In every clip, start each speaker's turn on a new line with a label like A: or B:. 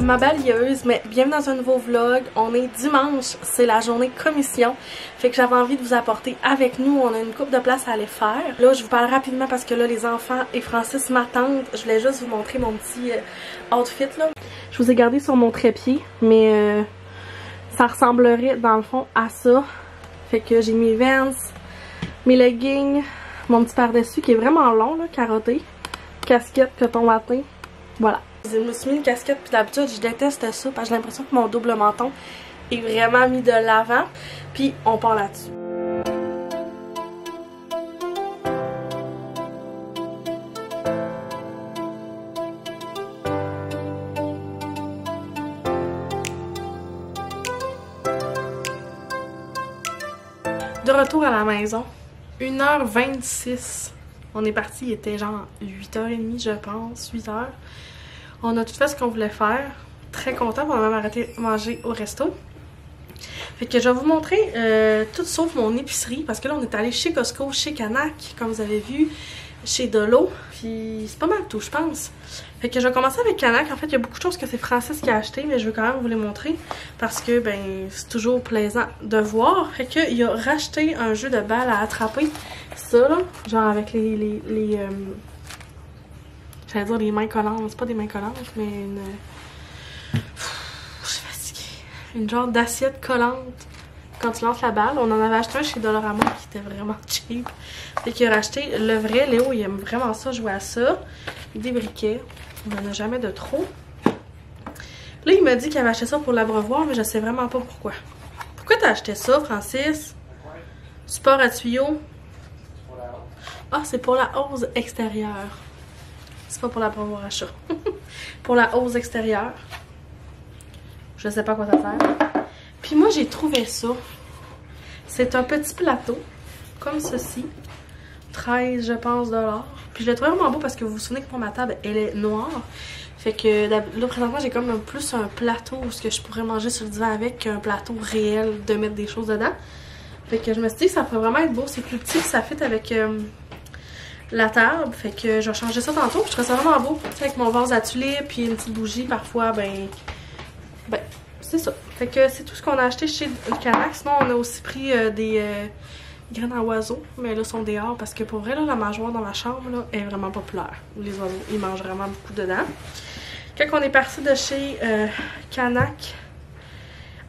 A: ma balieuse, mais bienvenue dans un nouveau vlog. On est dimanche, c'est la journée commission. Fait que j'avais envie de vous apporter avec nous. On a une coupe de place à aller faire. Là, je vous parle rapidement parce que là, les enfants et Francis m'attendent. Je voulais juste vous montrer mon petit outfit là. Je vous ai gardé sur mon trépied, mais ça ressemblerait dans le fond à ça. Fait que j'ai mes Vans, mes leggings, mon petit par-dessus qui est vraiment long là, carotté. Casquette, coton matin. Voilà. Je me suis mis une casquette, puis d'habitude je déteste ça parce que j'ai l'impression que mon double menton est vraiment mis de l'avant. Puis on part là-dessus. De retour à la maison, 1h26. On est parti, il était genre 8h30 je pense, 8h. On a tout fait ce qu'on voulait faire. Très content, on a même arrêté de manger au resto. Fait que je vais vous montrer tout sauf mon épicerie. Parce que là on est allé chez Costco, chez Canac, comme vous avez vu, chez Dolo. Puis c'est pas mal tout je pense. Fait que je vais commencer avec Canac. En fait il y a beaucoup de choses que c'est Francis qui a acheté. Mais je veux quand même vous les montrer. Parce que ben c'est toujours plaisant de voir. Fait que il a racheté un jeu de balles à attraper. Ça là, genre avec les j'allais dire des mains collantes, c'est pas des mains collantes, mais une... je suis fatiguée. Une genre d'assiette collante quand tu lances la balle. On en avait acheté un chez Dollarama qui était vraiment cheap. Fait qu'il a racheté le vrai. Léo, il aime vraiment ça, jouer à ça. Des briquets. On en a jamais de trop. Là, il m'a dit qu'il avait acheté ça pour l'abreuvoir, mais je sais vraiment pas pourquoi. Pourquoi t'as acheté ça, Francis? Support à tuyaux. Ah, c'est pour la hausse extérieure. C'est pas pour la l'abreuvoir à chat. Pour la hausse extérieure. Je sais pas quoi ça sert. Puis moi, j'ai trouvé ça. C'est un petit plateau. Comme ceci. 13, je pense, $. Puis je l'ai trouvé vraiment beau parce que vous vous souvenez que pour ma table, elle est noire. Fait que là, présentement, j'ai comme plus un plateau où je pourrais manger sur le divan avec qu'un plateau réel de mettre des choses dedans. Fait que je me suis dit que ça pourrait vraiment être beau. C'est plus petit, ça fit avec... la table, fait que je vais changer ça tantôt. Je trouve ça vraiment beau, tu sais, avec mon vase à tulipes puis une petite bougie parfois, ben c'est ça. Fait que c'est tout ce qu'on a acheté chez Canac. Sinon on a aussi pris des graines à oiseaux, mais là sont dehors parce que pour vrai là, la mangeoire dans ma chambre là, est vraiment populaire. Les oiseaux, ils mangent vraiment beaucoup dedans. Quand on est parti de chez Canac,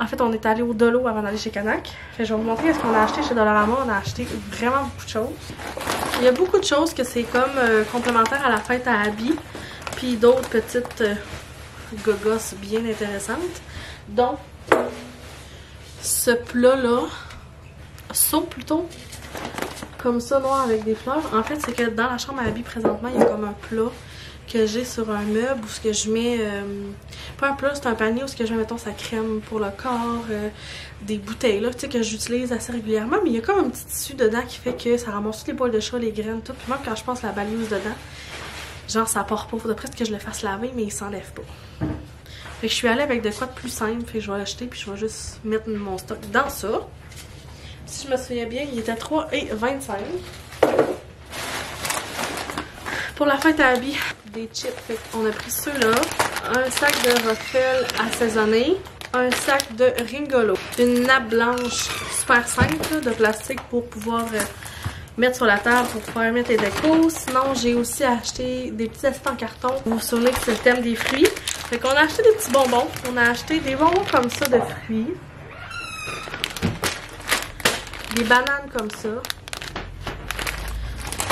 A: en fait, on est allé au Dolo avant d'aller chez Canac. Fait que je vais vous montrer ce qu'on a acheté chez Dollarama. On a acheté vraiment beaucoup de choses. Il y a beaucoup de choses que c'est comme complémentaire à la fête à Abby. Puis d'autres petites gogosses bien intéressantes. Donc, ce plat-là, saut plutôt, comme ça, noir avec des fleurs. En fait, c'est que dans la chambre à Abby, présentement, il y a comme un plat que j'ai sur un meuble où ce que je mets pas un plat, c'est un panier où ce que je mets mettons sa crème pour le corps, des bouteilles là, tu sais que j'utilise assez régulièrement, mais il y a comme un petit tissu dedans qui fait que ça ramasse toutes les poils de chat, les graines, tout. Puis même quand je passe la balieuse dedans, genre ça part pas, faudrait presque que je le fasse laver mais il s'enlève pas. Fait que je suis allée avec de quoi de plus simple, fait que je vais l'acheter puis je vais juste mettre mon stock dans ça. Si je me souviens bien, il était 3,25 $. Pour la fête à Abby, des chips, fait qu'on a pris ceux-là, un sac de Ruffles assaisonné, un sac de Ringolo, une nappe blanche super simple là, de plastique pour pouvoir mettre sur la table pour pouvoir mettre les décos. Sinon, j'ai aussi acheté des petits assiettes en carton. Vous vous souvenez que c'est le thème des fruits. Fait qu'on a acheté des petits bonbons. On a acheté des bonbons comme ça de fruits. Des bananes comme ça.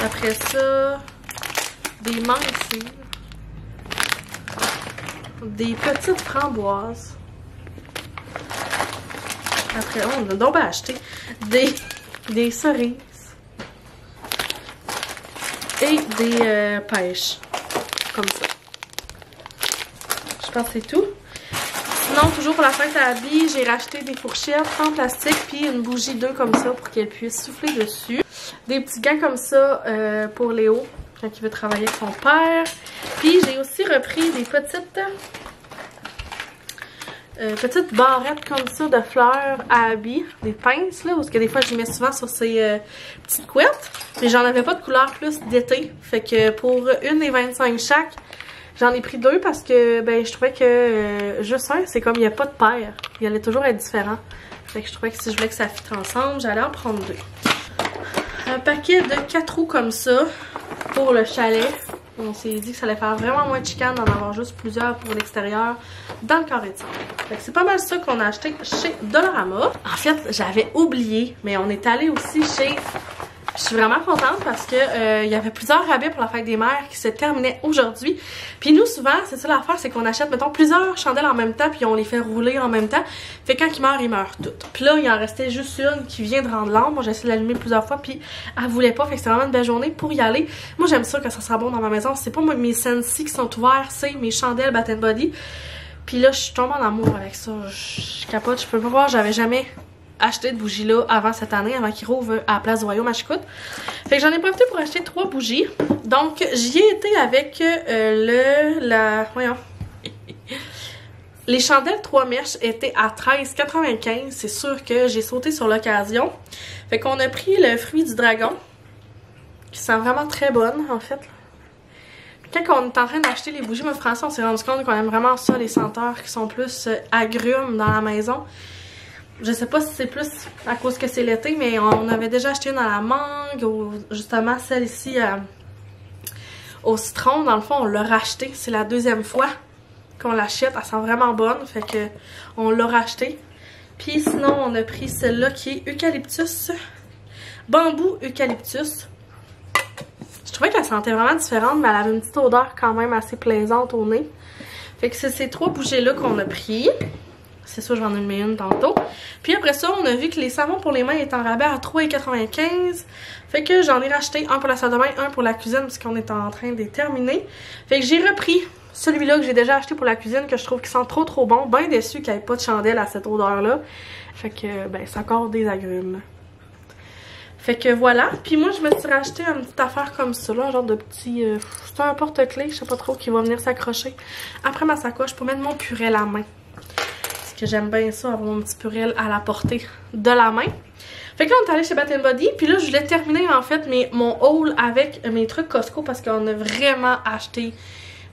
A: Après ça... des menthes, des petites framboises. Après, on a donc acheté des cerises et des pêches, comme ça. Je pense que c'est tout. Sinon, toujours pour la fête à Abby, j'ai racheté des fourchettes en plastique puis une bougie 2 comme ça pour qu'elle puisse souffler dessus. Des petits gants comme ça pour Léo. Quand il veut travailler avec son père. Puis j'ai aussi repris des petites barrettes comme ça de fleurs à Abby. Des pinces là, parce que des fois je les mets souvent sur ces petites couettes. Mais j'en avais pas de couleur plus d'été. Fait que pour 1,25 chaque, J'en ai pris 2 parce que ben je trouvais que juste un, c'est comme il n'y a pas de paire. Il allait toujours être différent. Fait que je trouvais que si je voulais que ça fitte ensemble, j'allais en prendre 2. Un paquet de 4 roues comme ça pour le chalet. On s'est dit que ça allait faire vraiment moins de chicane d'en avoir juste plusieurs pour l'extérieur dans le carré de sable. Fait que c'est pas mal ça qu'on a acheté chez Dollarama. En fait, j'avais oublié, mais on est allé aussi chez... Je suis vraiment contente parce que il y avait plusieurs rabais pour la fête des mères qui se terminaient aujourd'hui. Puis nous, souvent, c'est ça l'affaire, c'est qu'on achète, mettons, plusieurs chandelles en même temps, puis on les fait rouler en même temps. Fait que quand ils meurent toutes. Puis là, il en restait juste une qui vient de rendre l'âme. Moi, j'ai essayé de l'allumer plusieurs fois, puis elle voulait pas. Fait que c'est vraiment une belle journée pour y aller. Moi, j'aime ça que ça sera bon dans ma maison. C'est pas moi, mes Scentsy qui sont ouverts, c'est mes chandelles Bath & Body. Puis là, je suis tombée en amour avec ça. Je capote, je peux pas voir, j'avais jamais acheté de bougies là avant cette année, avant qu'ils rouvrent à la place du Royaume à Chicoute. Fait que j'en ai profité pour acheter 3 bougies. Donc j'y ai été avec voyons. Les chandelles 3 mèches étaient à 13,95. C'est sûr que j'ai sauté sur l'occasion. Fait qu'on a pris le fruit du dragon, qui sent vraiment très bonne en fait. Quand on est en train d'acheter les bougies, moi François, on s'est rendu compte qu'on aime vraiment ça, les senteurs qui sont plus agrumes dans la maison. Je sais pas si c'est plus à cause que c'est l'été, mais on avait déjà acheté une à la mangue, ou justement celle ici au citron. Dans le fond, on l'a racheté. C'est la 2e fois qu'on l'achète. Elle sent vraiment bonne, fait que on l'a racheté. Puis sinon, on a pris celle-là qui est eucalyptus. Bambou eucalyptus. Je trouvais qu'elle sentait vraiment différente, mais elle avait une petite odeur quand même assez plaisante au nez. Fait que c'est ces 3 bougies-là qu'on a pris. C'est sûr, j'en ai mis une tantôt. Puis après ça, on a vu que les savons pour les mains étaient en rabais à 3,95. Fait que j'en ai racheté un pour la salle de bain, un pour la cuisine, parce qu'on est en train de les terminer. Fait que j'ai repris celui-là que j'ai déjà acheté pour la cuisine, que je trouve qu'il sent trop bon. Ben déçu qu'il n'y ait pas de chandelle à cette odeur-là. Fait que, ben, c'est encore des agrumes. Fait que voilà. Puis moi, je me suis racheté une petite affaire comme ça, là, un genre de petit... c'est un porte-clés, je sais pas trop, qui va venir s'accrocher après ma sacoche pour mettre mon purée à la main. Que j'aime bien ça, avoir mon petit purel à la portée de la main. Fait que là, on est allé chez Bath & Body. Puis là, je voulais terminer en fait mon haul avec mes trucs Costco parce qu'on a vraiment acheté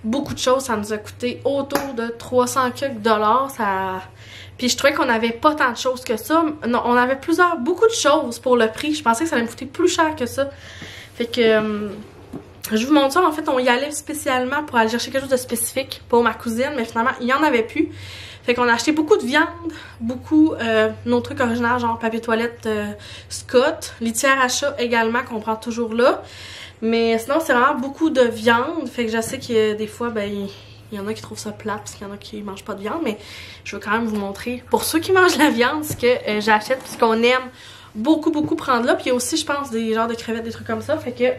A: beaucoup de choses. Ça nous a coûté autour de 300 quelques $. Puis je trouvais qu'on n'avait pas tant de choses que ça. Non, on avait beaucoup de choses pour le prix. Je pensais que ça allait me coûter plus cher que ça. Fait que... je vous montre ça. En fait, on y allait spécialement pour aller chercher quelque chose de spécifique pour ma cousine. Mais finalement, il n'y en avait plus. Fait qu'on a acheté beaucoup de viande, beaucoup nos trucs originaux, genre papier toilette Scott, litière à chat également qu'on prend toujours là. Mais sinon, c'est vraiment beaucoup de viande. Fait que je sais que des fois, ben, il y en a qui trouvent ça plat parce qu'il y en a qui mangent pas de viande. Mais je veux quand même vous montrer, pour ceux qui mangent la viande, ce que j'achète puisqu'on aime beaucoup prendre là. Puis il y a aussi, je pense, des genres de crevettes, des trucs comme ça. Fait que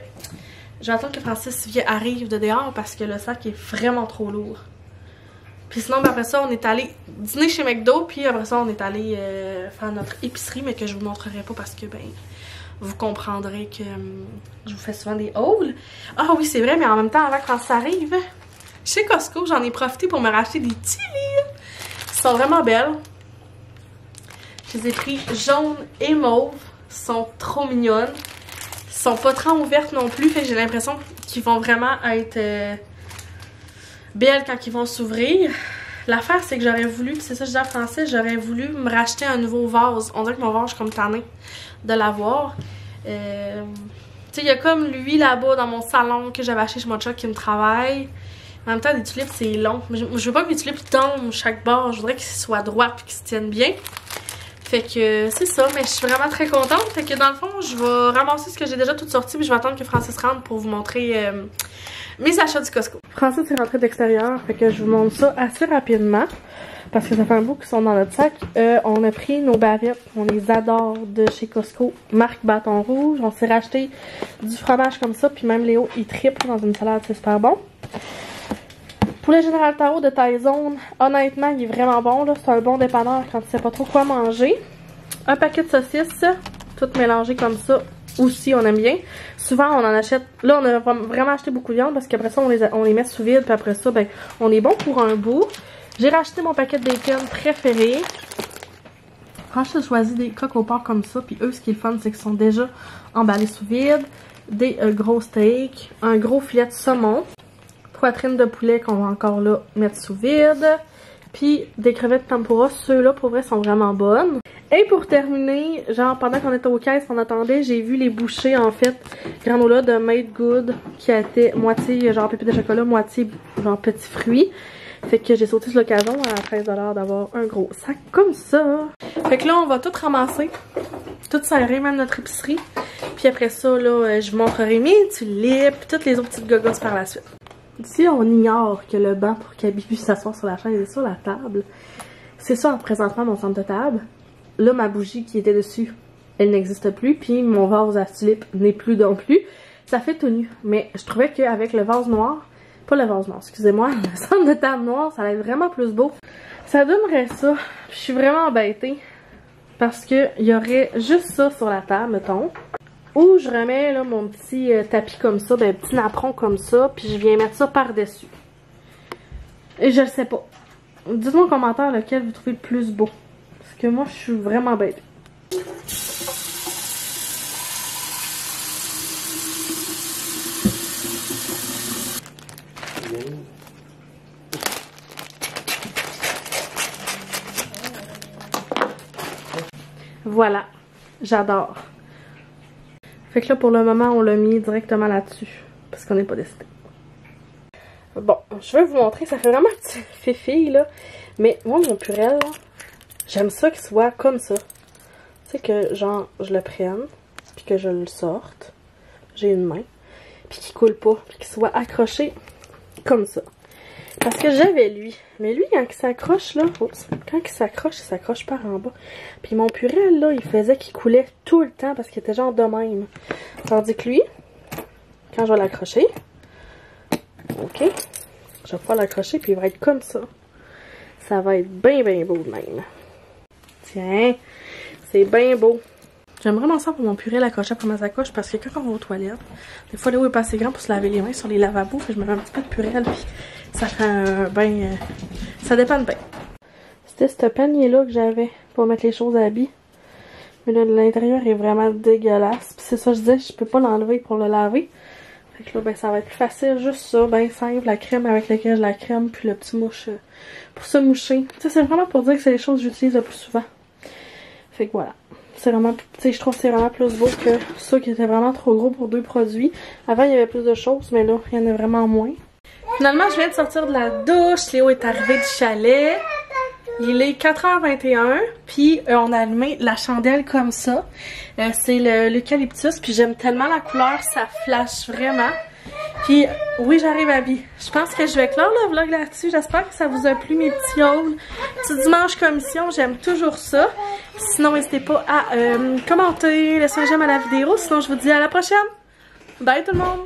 A: j'attends que Francis arrive de dehors parce que le sac est vraiment trop lourd. Puis sinon, ben après ça, on est allé dîner chez McDo. Puis après ça, on est allé faire notre épicerie, mais que je vous montrerai pas parce que, ben, vous comprendrez que je vous fais souvent des hauls. Ah oui, c'est vrai, mais en même temps, avant que ça arrive, chez Costco, j'en ai profité pour me racheter des petits livres. Ils sont vraiment belles. Je les ai pris jaune et mauve. Ils sont trop mignonnes. Ils sont pas trop ouvertes non plus. Fait que j'ai l'impression qu'ils vont vraiment être... belles quand ils vont s'ouvrir. L'affaire, c'est que j'aurais voulu, c'est ça que je dis en français, j'aurais voulu me racheter un nouveau vase. On dirait que mon vase, je suis comme tannée de l'avoir. Tu sais, il y a comme lui là-bas dans mon salon que j'avais acheté chez mon chat qui me travaille. En même temps, des tulipes, c'est long. Je veux pas que mes tulipes tombent chaque bord. Je voudrais qu'ils soient droits et qu'ils se tiennent bien. Fait que c'est ça, mais je suis vraiment très contente. Fait que dans le fond, je vais ramasser ce que j'ai déjà tout sorti, puis je vais attendre que Francis rentre pour vous montrer mes achats du Costco. Francis est rentré d'extérieur, fait que je vous montre ça assez rapidement, parce que ça fait un bout qu'ils sont dans notre sac. On a pris nos bavettes, on les adore, de chez Costco, marque Bâton Rouge. On s'est racheté du fromage comme ça, puis même Léo, il triple dans une salade, c'est super bon. Poulet Général Tao de taille zone, honnêtement, il est vraiment bon, là. C'est un bon dépanneur quand tu sais pas trop quoi manger. Un paquet de saucisses, toutes mélangées comme ça, aussi, on aime bien. Souvent, on en achète... Là, on a vraiment acheté beaucoup de viande parce qu'après ça, on les met sous vide, puis après ça, ben, on est bon pour un bout. J'ai racheté mon paquet de bacon préféré. Franchement, j'ai choisi des coques au porc comme ça, puis eux, ce qui est le fun, c'est qu'ils sont déjà emballés sous vide. Des gros steaks, un gros filet de saumon. poitrine de poulet qu'on va encore là mettre sous vide. Puis des crevettes tempura, ceux-là pour vrai sont vraiment bonnes. Et pour terminer, genre pendant qu'on était aux caisses, on attendait, j'ai vu les bouchées en fait granola de Made Good qui a été moitié genre pépites de chocolat, moitié genre petits fruits. Fait que j'ai sauté sur l'occasion à 13 $ d'avoir un gros sac comme ça. Fait que là on va tout ramasser, tout serrer, même notre épicerie. Puis après ça là, je vous montrerai mes tulipes, toutes les autres petites gogos par la suite. Ici on ignore que le banc pour qu'Abby puisse s'asseoir sur la chaise est sur la table. C'est ça présentement mon centre de table. Là, ma bougie qui était dessus, elle n'existe plus. Puis mon vase à tulipes n'est plus non plus. Ça fait tout nu. Mais je trouvais qu'avec le vase noir, pas le vase noir, excusez-moi, le centre de table noir, ça allait être vraiment plus beau. Ça donnerait ça. Je suis vraiment embêtée. Parce qu'il y aurait juste ça sur la table, mettons. Ou je remets là, mon petit tapis comme ça, ben, petit napperon comme ça. Puis je viens mettre ça par-dessus. Et je le sais pas. Dites-moi en commentaire lequel vous trouvez le plus beau. Parce que moi, je suis vraiment bête. Voilà. J'adore. Fait que là, pour le moment, on l'a mis directement là-dessus. Parce qu'on n'est pas décidé. Bon, je vais vous montrer. Ça fait vraiment petit fifi, là. Mais moi, mon purel, là, j'aime ça qu'il soit comme ça. Tu sais que, genre, je le prenne, puis que je le sorte. J'ai une main. Puis qu'il coule pas, puis qu'il soit accroché comme ça. Parce que j'avais lui. Mais lui, quand il s'accroche, là, oups, quand il s'accroche par en bas. Puis mon purel, là, il faisait qu'il coulait tout le temps parce qu'il était genre de même. Tandis que lui, quand je vais l'accrocher, ok, je vais pouvoir l'accrocher, puis il va être comme ça. Ça va être bien, bien beau de même. Tiens, c'est bien beau. J'aime vraiment ça pour mon purée l'accrocher après ma sacoche parce que quand on va aux toilettes, des fois Léo est pas assez grand pour se laver les mains sur les lavabos, fait que je me mets un petit peu de purée puis ça fait un bain. Ça dépend de bain. C'était ce panier-là que j'avais pour mettre les choses à habits. Mais là, l'intérieur est vraiment dégueulasse. Puis c'est ça, je disais, je peux pas l'enlever pour le laver. Fait que là, ben ça va être plus facile, juste ça, ben simple, la crème avec laquelle je la crème, puis le petit mouche pour se moucher. Tu sais, c'est vraiment pour dire que c'est les choses que j'utilise le plus souvent. Fait que voilà. C'est vraiment, tu sais, je trouve que c'est vraiment plus beau que ça qui était vraiment trop gros pour 2 produits. Avant, il y avait plus de choses, mais là, il y en a vraiment moins. Finalement, je viens de sortir de la douche. Léo est arrivé du chalet. Il est 4h21, puis on a allumé la chandelle comme ça. C'est l'eucalyptus, puis j'aime tellement la couleur, ça flash vraiment. Puis oui, j'arrive à vie. Je pense que je vais clore le vlog là-dessus. J'espère que ça vous a plu, mes petits hauls. Petit dimanche commission, j'aime toujours ça. Sinon, n'hésitez pas à commenter, laisser un j'aime à la vidéo. Sinon, je vous dis à la prochaine. Bye tout le monde!